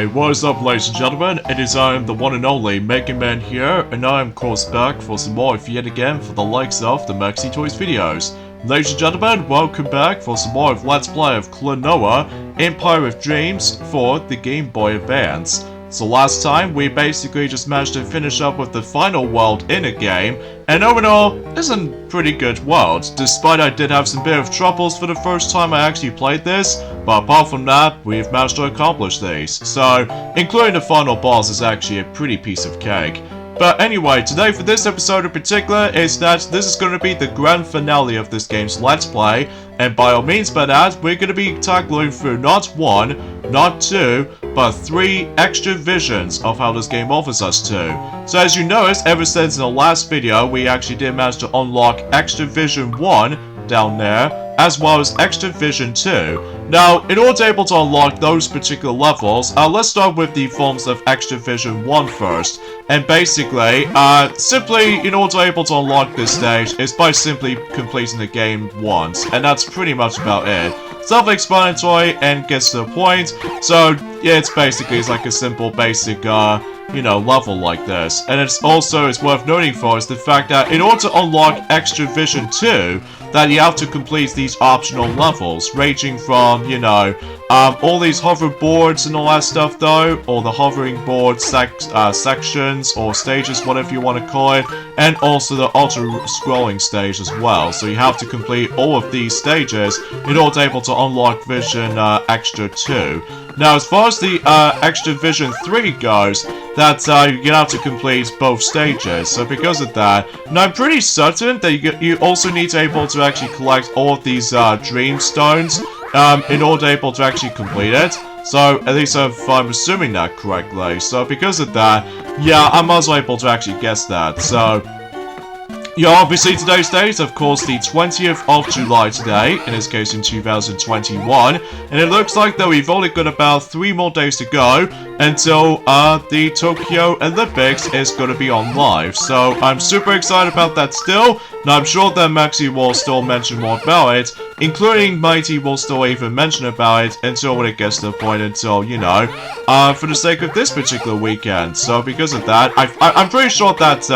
Hey, what is up ladies and gentlemen, it is I am the one and only Mega Man here, and I am of course back for some more yet again for the likes of the Maxi Toys videos. Ladies and gentlemen, welcome back for some more of Let's Play of Klonoa, Empire of Dreams for the Game Boy Advance. So last time, we basically just managed to finish up with the final world in a game, and overall, it's a pretty good world, despite I did have some bit of troubles for the first time I actually played this, but apart from that, we've managed to accomplish these. So, including the final boss is actually a pretty piece of cake. But anyway, today for this episode in particular is that this is going to be the grand finale of this game's Let's Play, and by all means by that, we're going to be tackling through not one, not two, but 3 extra visions of how this game offers us to. So as you noticed, ever since in the last video, we actually did manage to unlock Extra Vision 1 down there, as well as Extra Vision 2. Now, in order to be able to unlock those particular levels, let's start with the forms of Extra Vision 1 first. And basically, simply in order to be able to unlock this stage is by simply completing the game once. And that's pretty much about it. Self-explanatory and gets to the point. So, yeah, it's like a simple basic, level like this. And it's worth noting for is the fact that in order to unlock Extra Vision 2, that you have to complete these optional levels, ranging from, all these hoverboards and all that stuff though, or the hovering board sections, or stages, whatever you want to call it, and also the auto-scrolling stage as well. So you have to complete all of these stages in order to be able to unlock Vision Extra 2. Now, as far as the Extra Vision 3 goes, that you're gonna have to complete both stages. So because of that, now I'm pretty certain that you also need to be able to actually collect all of these Dream Stones in order to be able to actually complete it. So at least if I'm assuming that correctly. So because of that, yeah, I'm also able to actually guess that. So yeah, obviously today's date is of course the 20th of July today, in this case in 2021, and it looks like that we've only got about 3 more days to go until the Tokyo Olympics is going to be on live. So I'm super excited about that still, and I'm sure that Maxi will still mention more about it, including Mighty will still even mention about it until when it gets to the point until, for the sake of this particular weekend. So because of that, I'm pretty sure that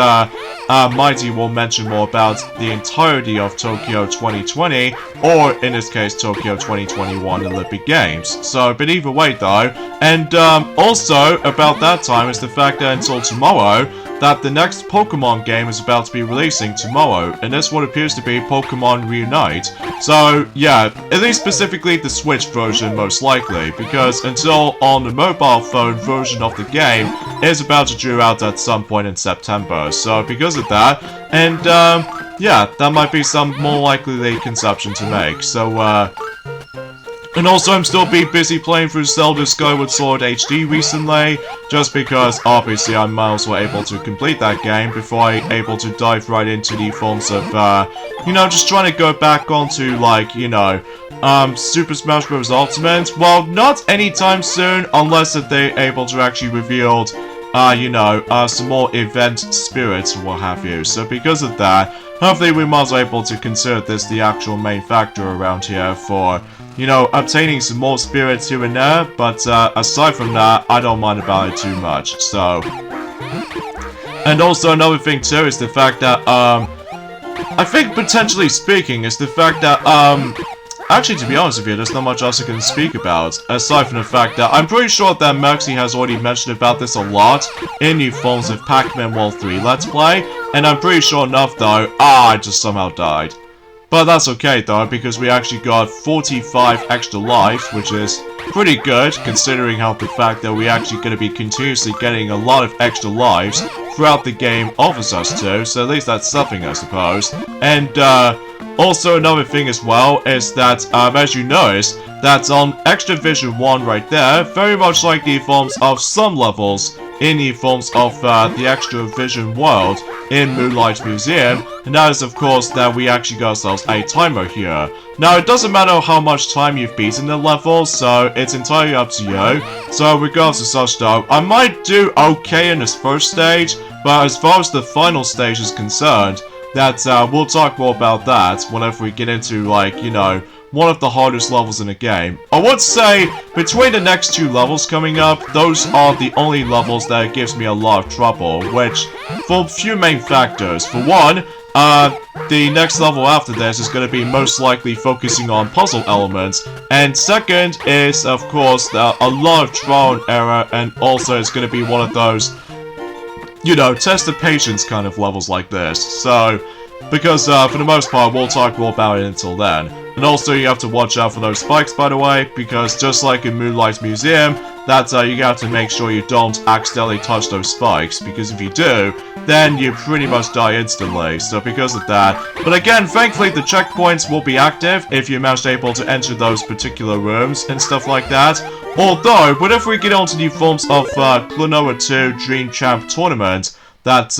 Mighty will mention more about the entirety of Tokyo 2020, or in this case Tokyo 2021 Olympic Games. So, but either way though, and also about that time is the fact that until tomorrow, that the next Pokemon game is about to be releasing tomorrow, and that's what appears to be Pokemon Reunite. So, yeah, at least specifically the Switch version most likely, because until on the mobile phone version of the game is about to due out at some point in September. So, because of that, and yeah, that might be some more likely conception to make. So, and also, I'm still busy playing through Zelda Skyward Sword HD recently, just because, obviously, I'm also able to complete that game before I'm able to dive right into the forms of, just trying to go back onto, Super Smash Bros. Ultimate. Well, not anytime soon, unless if they're able to actually reveal, some more event spirits or what have you. So, because of that, hopefully we might be able to consider this the actual main factor around here for, obtaining some more spirits here and there, but aside from that, I don't mind about it too much, so. And also another thing too is the fact that, I think potentially speaking is the fact that, actually to be honest with you, there's not much else I can speak about, aside from the fact that I'm pretty sure that Maxi has already mentioned about this a lot in new forms of Pac-Man World 3 Let's Play, and I'm pretty sure enough though, I just somehow died. But that's okay though, because we actually got 45 extra lives, which is pretty good, considering how the fact that we're actually going to be continuously getting a lot of extra lives throughout the game offers us to, so at least that's something I suppose. And also another thing as well is that, as you notice, that's on Extra Vision 1 right there, very much like the forms of some levels in the forms of the Extra Vision world in Moonlight Museum, and that is of course that we actually got ourselves a timer here. Now it doesn't matter how much time you've beaten the level, so it's entirely up to you. So regardless of such though, I might do okay in this first stage, but as far as the final stage is concerned, that we'll talk more about that whenever we get into one of the hardest levels in the game. I would say, between the next 2 levels coming up, those are the only levels that gives me a lot of trouble, which, for a few main factors. For one, the next level after this is going to be most likely focusing on puzzle elements, and second is, of course, a lot of trial and error, and also it's going to be one of those, you know, test of patience kind of levels like this. So, because for the most part, we'll talk more about it until then. And also, you have to watch out for those spikes, by the way, because just like in Moonlight Museum, that you have to make sure you don't accidentally touch those spikes, because if you do, then you pretty much die instantly, so because of that. But again, thankfully the checkpoints will be active if you manage able to enter those particular rooms and stuff like that. Although, whenever we get onto the forms of Klonoa 2 Dream Champ Tournament, that,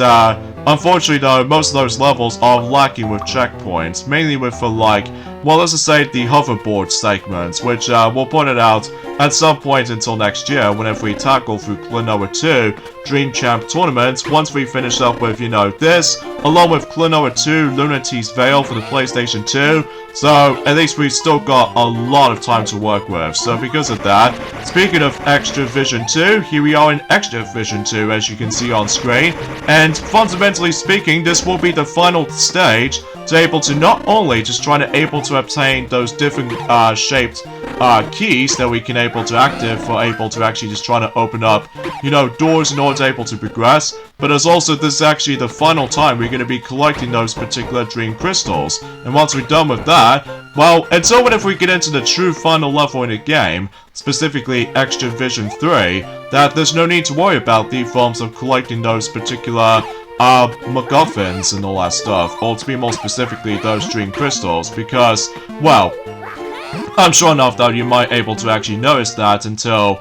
unfortunately though, most of those levels are lacking with checkpoints, mainly with, like, well, let's just say the hoverboard segments, which, we'll point it out at some point until next year, whenever we tackle through Klonoa 2 Dream Champ Tournament, once we finish up with, you know, this, along with Klonoa 2 Lunati's Veil for the PlayStation 2, so at least we've still got a lot of time to work with. So because of that, speaking of Extra Vision 2, here we are in Extra Vision 2, as you can see on screen, and fundamentally speaking, this will be the final stage to able to not only just try to able to obtain those different shaped keys that we can able to active for able to actually just try to open up, you know, doors in order to able to progress, but as also this is actually the final time we're going to be collecting those particular dream crystals. And once we're done with that, well, until whenever we get into the true final level in the game, specifically Extra Vision 3, that there's no need to worry about the forms of collecting those particular MacGuffins and all that stuff, or to be more specifically, those dream crystals, because, well, I'm sure enough that you might able to actually notice that until,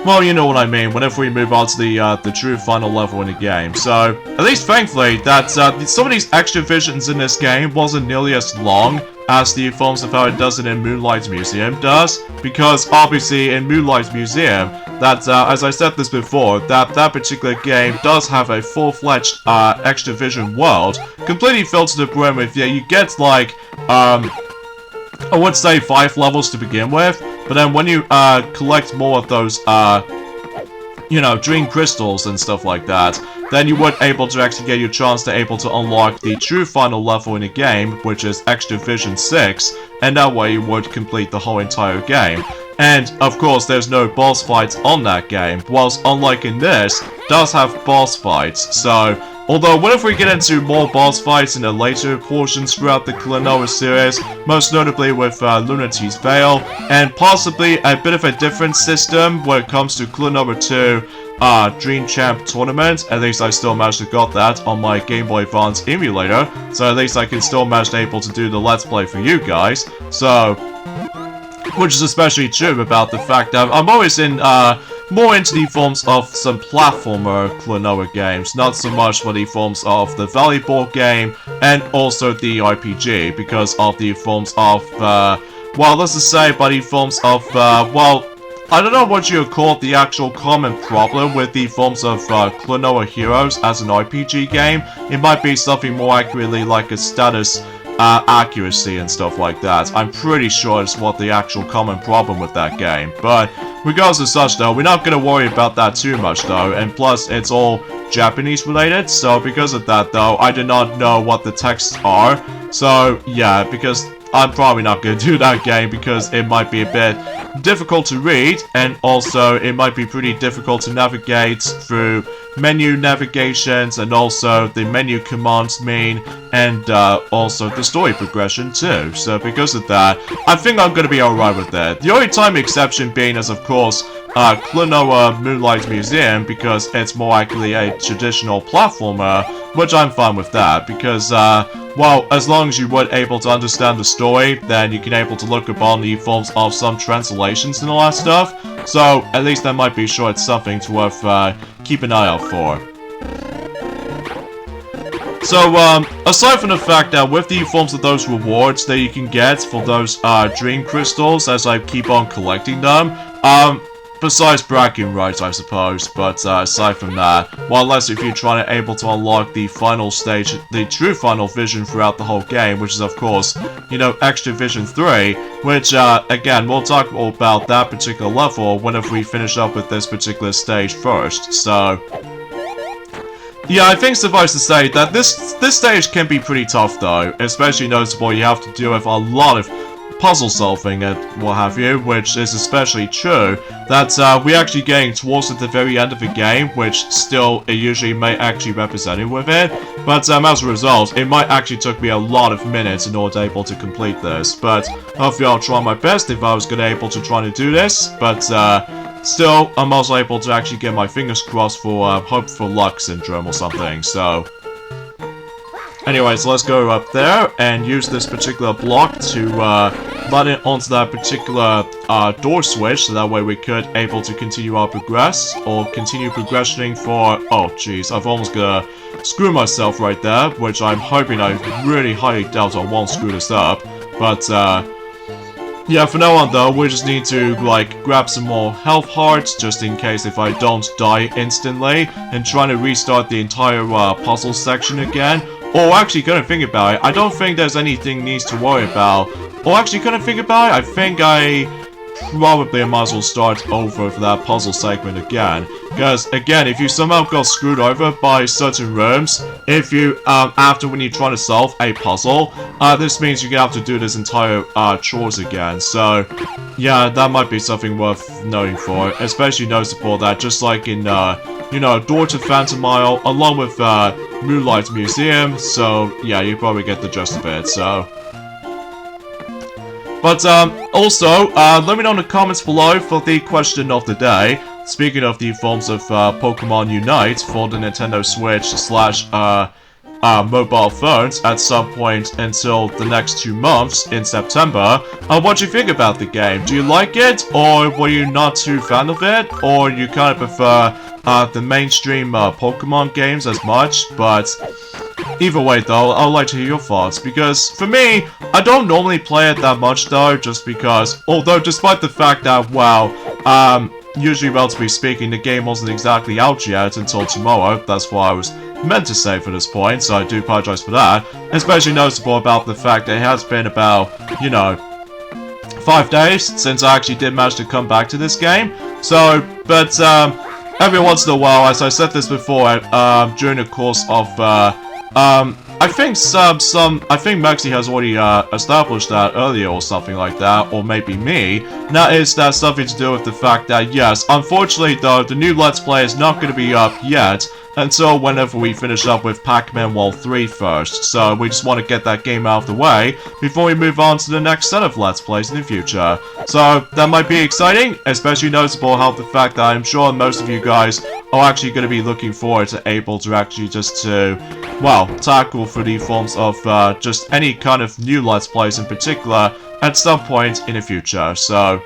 well, you know what I mean, whenever we move on to the true final level in the game. So, at least thankfully, that some of these extra visions in this game wasn't nearly as long as the forms of how it does it in Moonlight Museum does, because obviously in Moonlight Museum, that, as I said this before, that particular game does have a full-fledged extra vision world, completely filled to the brim with, yeah, you get like, I would say 5 levels to begin with, but then when you collect more of those, you know, dream crystals and stuff like that, then you would able to actually get your chance to able to unlock the true final level in the game, which is Extra Vision 6, and that way you would complete the whole entire game. And, of course, there's no boss fights on that game, whilst unlike in this, does have boss fights, so although whenever we get into more boss fights in the later portions throughout the Klonoa series, most notably with Lunati's Veil, and possibly a bit of a different system when it comes to Klonoa 2 Dream Champ Tournament, at least I still managed to got that on my Game Boy Advance emulator, so at least I can still manage to able to do the Let's Play for you guys, so, which is especially true about the fact that I'm always in, more into the forms of some platformer Klonoa games, not so much for the forms of the volleyball game, and also the RPG, because of the forms of, well, let's just say by the forms of, well, I don't know what you would call the actual common problem with the forms of Klonoa Heroes as an RPG game. It might be something more accurately like a status accuracy and stuff like that. I'm pretty sure it's what the actual common problem with that game. But regardless of such though, we're not going to worry about that too much though, and plus it's all Japanese related, so because of that though, I do not know what the texts are. So yeah, because I'm probably not going to do that game because it might be a bit difficult to read, and also it might be pretty difficult to navigate through menu navigations, and also the menu commands mean, and also the story progression too. So because of that, I think I'm going to be alright with that. The only time exception being is, of course, Klonoa Moonlight Museum, because it's more likely a traditional platformer, which I'm fine with that, because, well, as long as you were able to understand the story, then you can able to look upon the forms of some translations and all that stuff, so at least that might be sure it's something to worth, keep an eye out for. So, aside from the fact that with the forms of those rewards that you can get for those, dream crystals as I keep on collecting them, besides bragging rights, I suppose. But aside from that, well, unless if you're trying to able to unlock the final stage, the true final vision throughout the whole game, which is of course, you know, Extra Vision 3, which again, we'll talk about that particular level whenever we finish up with this particular stage first. So yeah, I think suffice to say that this stage can be pretty tough though, especially noticeable you have to deal with a lot of puzzle solving and what have you, which is especially true that we're actually getting towards the very end of the game, which still it usually may actually represent it with it, but as a result, it might actually took me a lot of minutes in order to able to complete this, but hopefully I'll try my best if I was gonna able to try to do this, but still, I'm also able to actually get my fingers crossed for hope for luck syndrome or something, so anyways, let's go up there and use this particular block to let it onto that particular door switch, so that way we could able to continue our progress, or continue progressioning for, oh jeez, I've almost gonna screw myself right there, which I'm hoping I really highly doubt I won't screw this up, but yeah, for now on though, we just need to, like, grab some more health hearts, just in case if I don't die instantly, and trying to restart the entire puzzle section again. Or actually, gonna think about it, I don't think there's anything needs to worry about. Or actually, gonna think about it, I think I probably might as well start over for that puzzle segment again. Because, again, if you somehow got screwed over by certain rooms, if you, after when you're trying to solve a puzzle, this means you're gonna have to do this entire, chores again. So, yeah, that might be something worth noting for. Especially noticeable that just like in, you know, Door to Phantom Isle, along with, Moonlight Museum, so, yeah, you probably get the gist of it, so. But, also, let me know in the comments below for the question of the day. Speaking of the forms of, Pokemon Unite for the Nintendo Switch / mobile phones at some point until the next 2 months in September, what do you think about the game? Do you like it, or were you not too fan of it, or you kind of prefer, the mainstream, Pokemon games as much, but either way though, I'd like to hear your thoughts, because for me, I don't normally play it that much though, just because, although despite the fact that, well, usually relatively speaking, the game wasn't exactly out yet until tomorrow, that's why I was meant to say for this point, so I do apologize for that, especially noticeable about the fact that it has been about, you know, 5 days since I actually did manage to come back to this game, so, but, every once in a while, as I said this before, during the course of, I think I think Maxi has already, established that earlier or something like that, or maybe me. And that is that something to do with the fact that, yes, unfortunately though, the new Let's Play is not going to be up yet, until whenever we finish up with Pac-Man World 3 first, so we just want to get that game out of the way before we move on to the next set of Let's Plays in the future. So, that might be exciting, especially noticeable how the fact that I'm sure most of you guys are actually going to be looking forward to able to actually just to, well, tackle for the forms of just any kind of new Let's Plays in particular at some point in the future, so.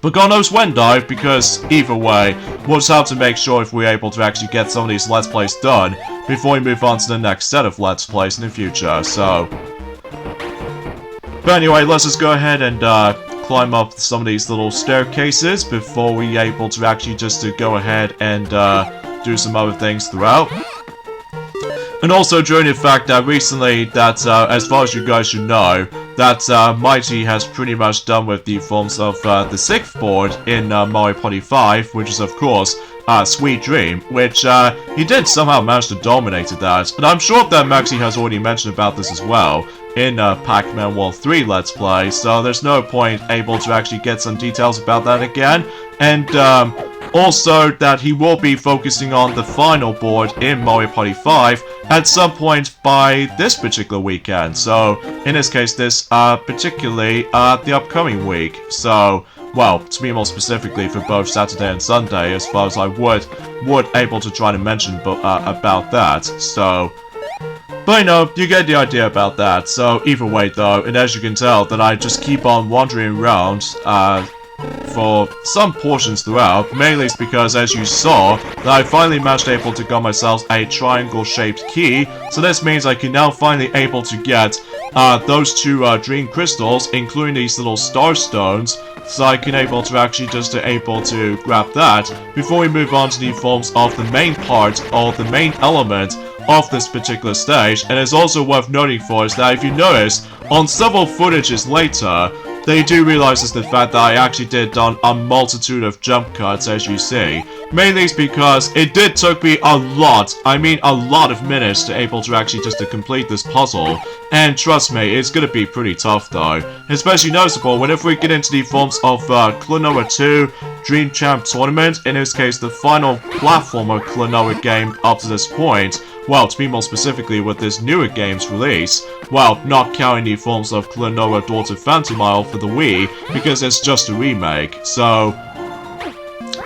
But God knows when, though, because either way, we'll just have to make sure if we're able to actually get some of these Let's Plays done before we move on to the next set of Let's Plays in the future, so. But anyway, let's just go ahead and climb up some of these little staircases before we're able to actually just to go ahead and do some other things throughout. And also during the fact that recently, that as far as you guys should know, that Mighty has pretty much done with the forms of the 6th board in Mario Party 5, which is of course Sweet Dream, which he did somehow manage to dominate that. And I'm sure that Maxi has already mentioned about this as well in Pac-Man World 3 Let's Play, so there's no point able to actually get some details about that again. And also that he will be focusing on the final board in Mario Party 5 at some point by this particular weekend. So, in this case, this particularly the upcoming week. So, well, to be more specifically for both Saturday and Sunday, as far as I would able to try to mention about that. So, but you know, you get the idea about that. So, either way though, and as you can tell, that I just keep on wandering around, for some portions throughout, mainly it's because, as you saw, that I finally managed able to get myself a triangle-shaped key, so this means I can now finally able to get those 2 dream crystals, including these little star stones, so I can able to actually just able to grab that before we move on to the forms of the main part or the main element of this particular stage. And it's also worth noting for us that if you notice, on several footages later, they do realize is the fact that I actually did done a multitude of jump cuts, as you see. Mainly it's because it did took me a lot of minutes to able to actually just to complete this puzzle. And trust me, it's gonna be pretty tough though. Especially noticeable whenever we get into the forms of Klonoa 2 Dream Champ Tournament, in this case the final platformer Klonoa game up to this point. Well, to be more specifically with this newer game's release, well, not counting the forms of Klonoa Daughter Phantom Isle for the Wii, because it's just a remake, so...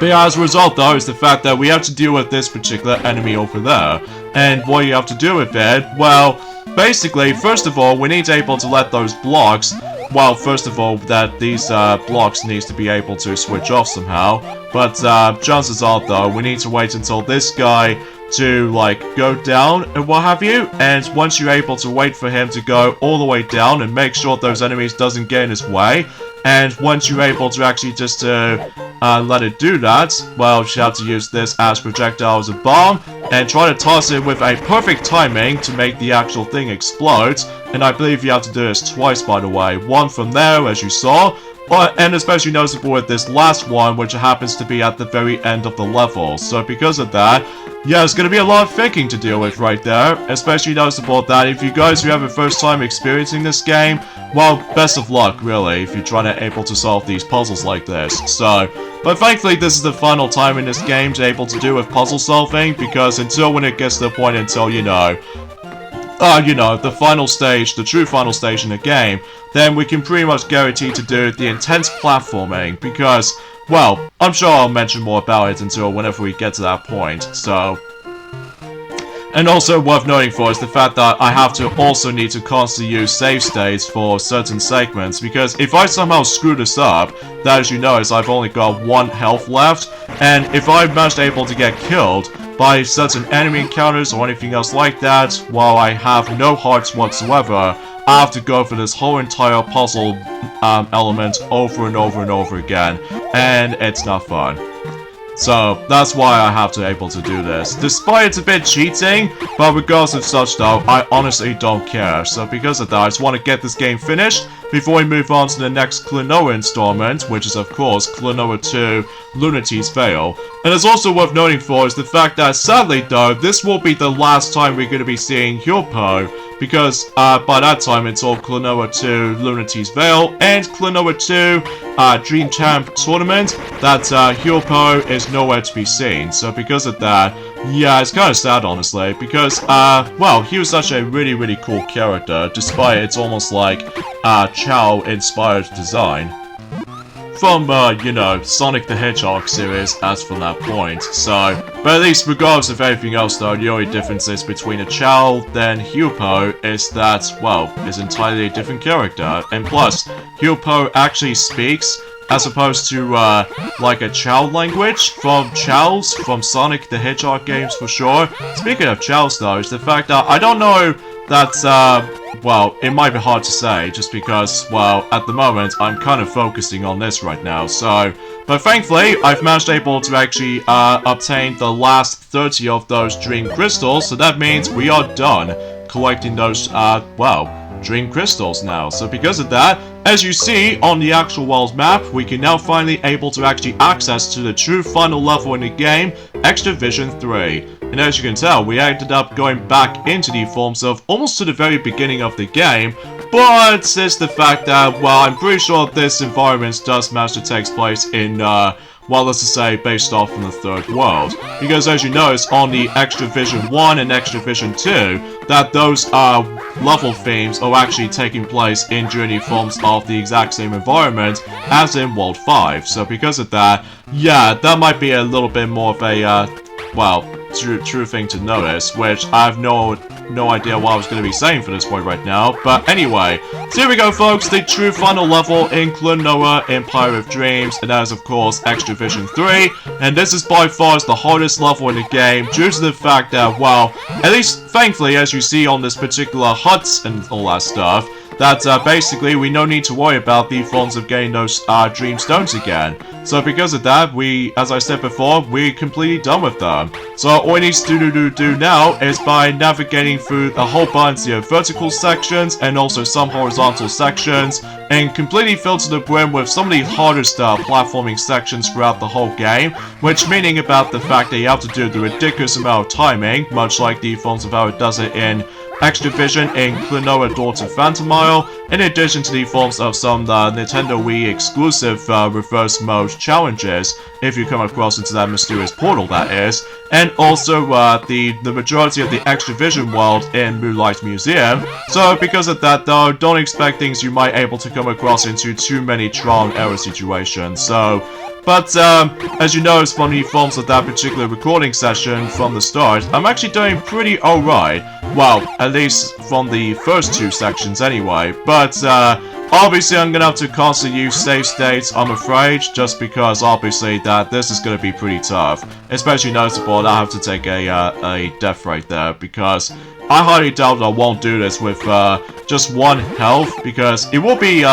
But yeah, as a result though, is the fact that we have to deal with this particular enemy over there. And what you have to do with it, well, basically, first of all, we need to able to let those blocks, well, first of all, that these blocks needs to be able to switch off somehow. But chances are though, we need to wait until this guy to like go down and what have you, and once you're able to wait for him to go all the way down and make sure those enemies doesn't get in his way, and once you're able to actually just let it do that, well, you have to use this as projectile as a bomb and try to toss it with a perfect timing to make the actual thing explode. And I believe you have to do this twice, by the way, one from there as you saw, and especially noticeable with this last one, which happens to be at the very end of the level. So because of that, yeah, it's going to be a lot of thinking to deal with right there. Especially noticeable that if you guys who have a first time experiencing this game, well, best of luck, really, if you're trying to able to solve these puzzles like this. So, but thankfully this is the final time in this game to able to do with puzzle solving, because until when it gets to the point until, you know, the final stage, the true final stage in the game, then we can pretty much guarantee to do the intense platforming, because, well, I'm sure I'll mention more about it until whenever we get to that point, so... And also worth noting for is the fact that I have to also need to constantly use save states for certain segments, because if I somehow screw this up, that as you know is I've only got 1 health left, and if I'm managed able to get killed by certain enemy encounters or anything else like that, while I have no hearts whatsoever, I have to go for this whole entire puzzle element over and over and over again, and it's not fun. So, that's why I have to able to do this. Despite it's a bit cheating, but regardless of such though, I honestly don't care. So because of that, I just want to get this game finished before we move on to the next Klonoa installment, which is of course Klonoa 2 Lunity's Veil. And it's also worth noting for is the fact that sadly though, this will be the last time we're going to be seeing Hyupo, because by that time it's all Klonoa 2 Lunity's Veil and Klonoa 2 Dream Champ Tournament, that Hyupo is nowhere to be seen. So because of that, yeah, it's kind of sad honestly, because well, he was such a really cool character, despite it's almost like Chow inspired design from, you know, Sonic the Hedgehog series as from that point. So, but at least regardless of everything else though, the only differences between a Chow than Hyupo is that, well, is entirely a different character. And plus, Hyupo actually speaks as opposed to, like a Chow language from Chows from Sonic the Hedgehog games for sure. Speaking of Chows though, is the fact that I don't know that, well, it might be hard to say, just because, well, at the moment, I'm kind of focusing on this right now, so... But thankfully, I've managed able to actually, obtain the last 30 of those Dream Crystals, so that means we are done collecting those, well, Dream Crystals now. So because of that, as you see on the actual world map, we can now finally able to actually access to the true final level in the game, Extra Vision 3. And as you can tell, we ended up going back into the forms of almost to the very beginning of the game, but it's the fact that, well, I'm pretty sure this environment does manage to take place in, well, let's just say, based off from the third world. Because as you notice, on the Extra Vision 1 and Extra Vision 2, that those level themes are actually taking place in Journey forms of the exact same environment as in World 5. So because of that, yeah, that might be a little bit more of a, well, true thing to notice, which I have no idea what I was going to be saying for this point right now. But anyway, so here we go folks, the true final level in Klonoa Empire of Dreams, and that is of course Extra Vision 3, and this is by far the hardest level in the game due to the fact that, well, at least thankfully as you see on this particular huts and all that stuff, that basically we no need to worry about the forms of getting those dream stones again. So because of that, as I said before, we're completely done with them. So all we need to do now is by navigating through a whole bunch of vertical sections and also some horizontal sections, and completely fill to the brim with some of the hardest platforming sections throughout the whole game, which meaning about the fact that you have to do the ridiculous amount of timing, much like the forms of how it does it in Extra Vision in Klonoa Door to Phantom Isle, in addition to the forms of some Nintendo Wii exclusive reverse mode challenges, if you come across into that mysterious portal that is, and also the majority of the Extra Vision world in Moonlight Museum. So because of that though, don't expect things you might able to come across into too many trial and error situations. But, as you noticed from the forms of that particular recording session from the start, I'm actually doing pretty alright. Well, at least from the first two sections anyway. But, obviously I'm gonna have to constantly use save states, I'm afraid, just because obviously that this is gonna be pretty tough. Especially noticeable that I have to take a death rate there, because I highly doubt I won't do this with, just one health, because it will be,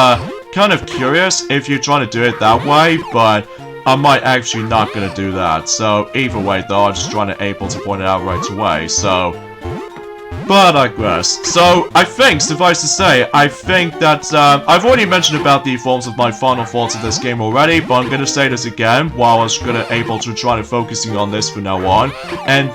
kind of curious if you're trying to do it that way, but I might actually not gonna do that. So either way though, I'm just trying to able to point it out right away, so... But I digress. So, I think, suffice to say, I think that, I've already mentioned about the forms of my final thoughts of this game already, but I'm gonna say this again, while I was gonna able to try to focusing on this from now on. And,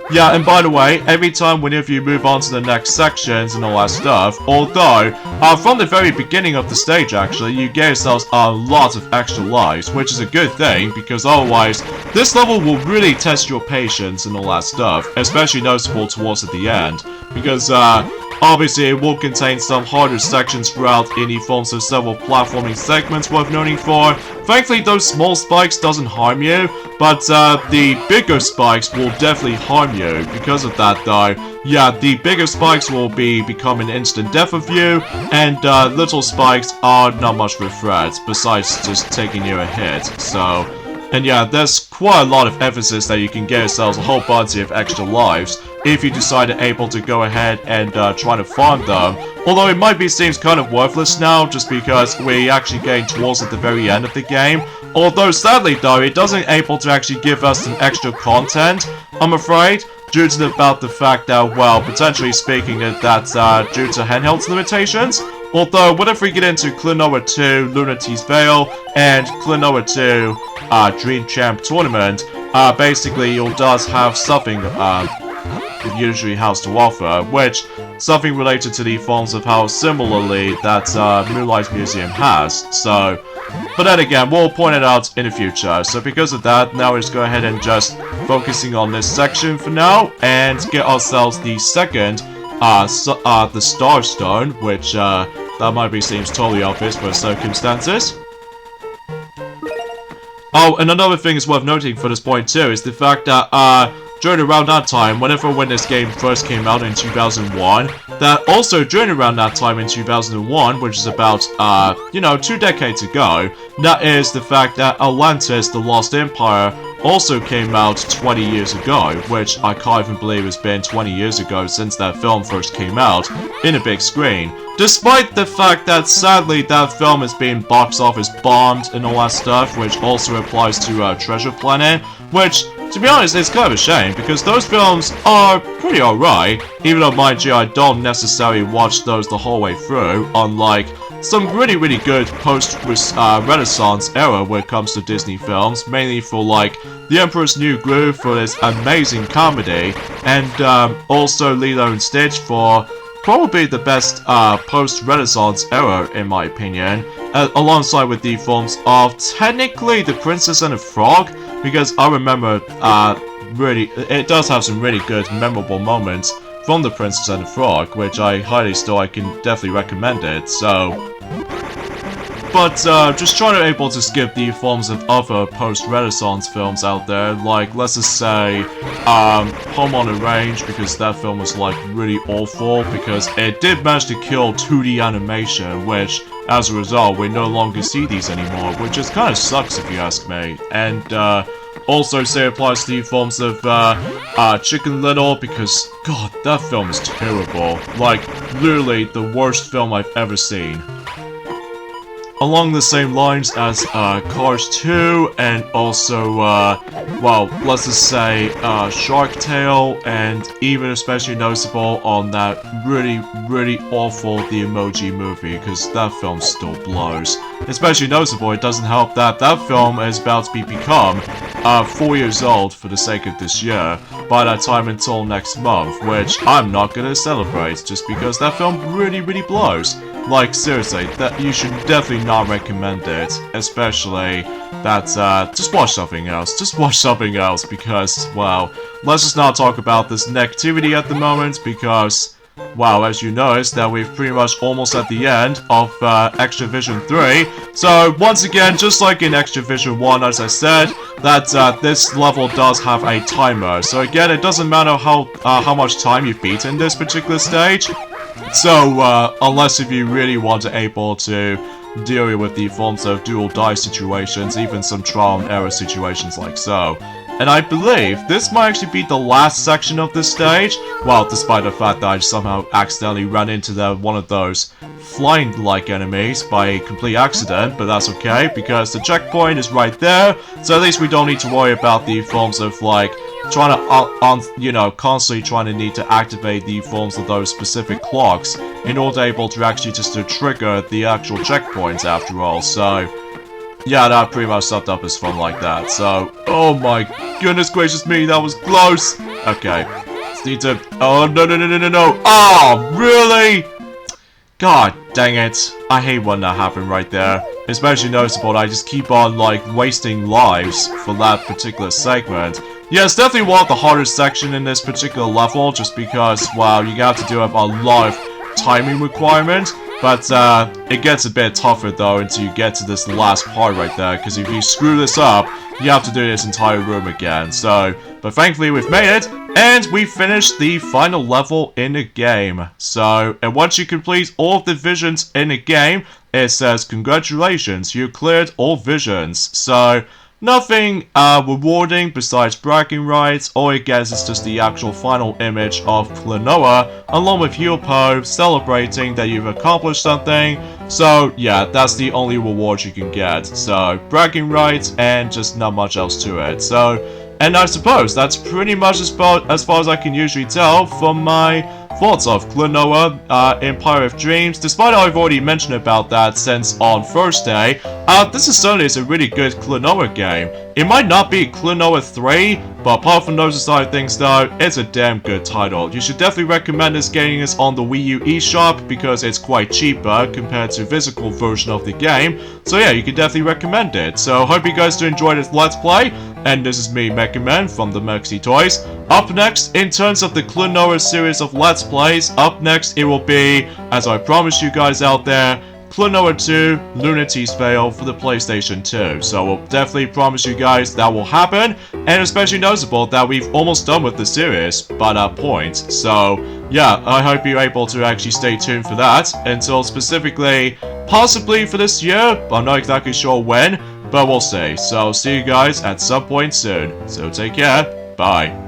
yeah, and by the way, every time whenever you move on to the next sections and all that stuff, although, from the very beginning of the stage, actually, you get yourselves a lot of extra lives, which is a good thing, because otherwise, this level will really test your patience and all that stuff, especially noticeable towards at the end. Because, obviously it will contain some harder sections throughout in the forms of several platforming segments worth noting for. Thankfully, those small spikes doesn't harm you, but, the bigger spikes will definitely harm you. Because of that, though, yeah, the bigger spikes will become an instant death of you, and, little spikes are not much of a threat, besides just taking you a hit, so... And yeah, there's quite a lot of emphasis that you can get yourselves a whole bunch of extra lives if you decide to able to go ahead and try to farm them. Although it might seems kind of worthless now, just because we're actually getting towards at the very end of the game. Although sadly though, it doesn't able to actually give us some extra content, I'm afraid, due to the fact that, well, potentially speaking, that's due to handheld limitations. Although, whenever we get into Klonoa 2, Lunati's Veil, and Klonoa 2, Dream Champ Tournament, basically it does have something, it usually has to offer, which, something related to the forms of how similarly that, Moonlight Museum has, so... But then again, we'll point it out in the future, so because of that, now let's go ahead and just focusing on this section for now, and get ourselves the second, the Star Stone, which, that might seems totally obvious for circumstances. Oh, and another thing is worth noting for this point too, is the fact that, during around that time, when this game first came out in 2001, that also during around that time in 2001, which is about, 2 decades ago, that is the fact that Atlantis, the Lost Empire, also came out 20 years ago, which I can't even believe it's been 20 years ago since that film first came out, in a big screen. Despite the fact that sadly that film has been box office bombed and all that stuff, which also applies to Treasure Planet, which, to be honest, it's kind of a shame, because those films are pretty alright, even though, mind you, I don't necessarily watch those the whole way through, unlike some really good post-Renaissance era when it comes to Disney films, mainly for, like, The Emperor's New Groove for this amazing comedy, and also Lilo and Stitch for probably the best post-Renaissance era, in my opinion, alongside with the forms of technically The Princess and the Frog, because I remember, it does have some really good, memorable moments from The Princess and the Frog, which I can definitely recommend it, so... But, just trying to able to skip the forms of other post-Renaissance films out there, like, let's just say, Home on the Range, because that film was, like, really awful, because it did manage to kill 2D animation, which, as a result, we no longer see these anymore, which just kind of sucks if you ask me, and, also say applies to the forms of Chicken Little, because, God, that film is terrible. Like, literally the worst film I've ever seen. Along the same lines as Cars 2, and also, well, let's just say Shark Tale, and even especially noticeable on that really, really awful The Emoji Movie, because that film still blows. Especially noticeable, it doesn't help that that film is about to become 4 years old for the sake of this year, by that time until next month, which I'm not gonna celebrate, just because that film really, really blows. Like, seriously, that you should definitely not recommend it, especially that, just watch something else. Just watch something else, because, well, let's just not talk about this negativity at the moment, because, wow, as you noticed, that we've pretty much almost at the end of Extravision 3. So, once again, just like in Extravision 1, as I said, that this level does have a timer. So again, it doesn't matter how much time you've beaten this particular stage. So, unless if you really want to able to deal with the forms of do-or-die situations, even some trial and error situations like so. And I believe this might actually be the last section of this stage, well, despite the fact that I somehow accidentally ran into one of those flying-like enemies by a complete accident, but that's okay, because the checkpoint is right there, so at least we don't need to worry about the forms of, like, trying to, you know, constantly trying to need to activate the forms of those specific clocks in order able to actually just to trigger the actual checkpoints after all, so yeah, that pretty much summed up as fun like that, so, oh my goodness gracious me, that was close! Okay, just need to, oh no, oh, really? God dang it, I hate when that happened right there, especially noticeable that I just keep on, like, wasting lives for that particular segment. Yeah, it's definitely one of the hardest sections in this particular level, just because, well, you have to do a lot of timing requirements, but it gets a bit tougher though until you get to this last part right there, because if you screw this up, you have to do this entire room again, so, but thankfully we've made it, and we finished the final level in the game. So, and once you complete all of the visions in the game, it says, congratulations, you cleared all visions, so, nothing rewarding besides bragging rights. All it gets is just the actual final image of Klonoa along with Hyupo celebrating that you've accomplished something. So yeah, that's the only reward you can get. So bragging rights and just not much else to it. So, and I suppose that's pretty much as far as I can usually tell from my thoughts of Klonoa, Empire of Dreams. Despite I've already mentioned about that since on first day, this is certainly a really good Klonoa game. It might not be Klonoa 3, but apart from those side of things though, it's a damn good title. You should definitely recommend this getting this on the Wii U eShop because it's quite cheaper compared to physical version of the game. So yeah, you can definitely recommend it. So hope you guys do enjoy this Let's Play. And this is me, Mega Man from the Maxi Toys. Up next, in terms of the Klonoa series of Let's Plays, up next it will be, as I promised you guys out there, Klonoa 2 Lunity's Veil for the PlayStation 2. So we'll definitely promise you guys that will happen, and especially noticeable that we've almost done with the series by that point. So yeah, I hope you're able to actually stay tuned for that until specifically, possibly for this year, I'm not exactly sure when, but we'll see. So see you guys at some point soon. So take care, bye.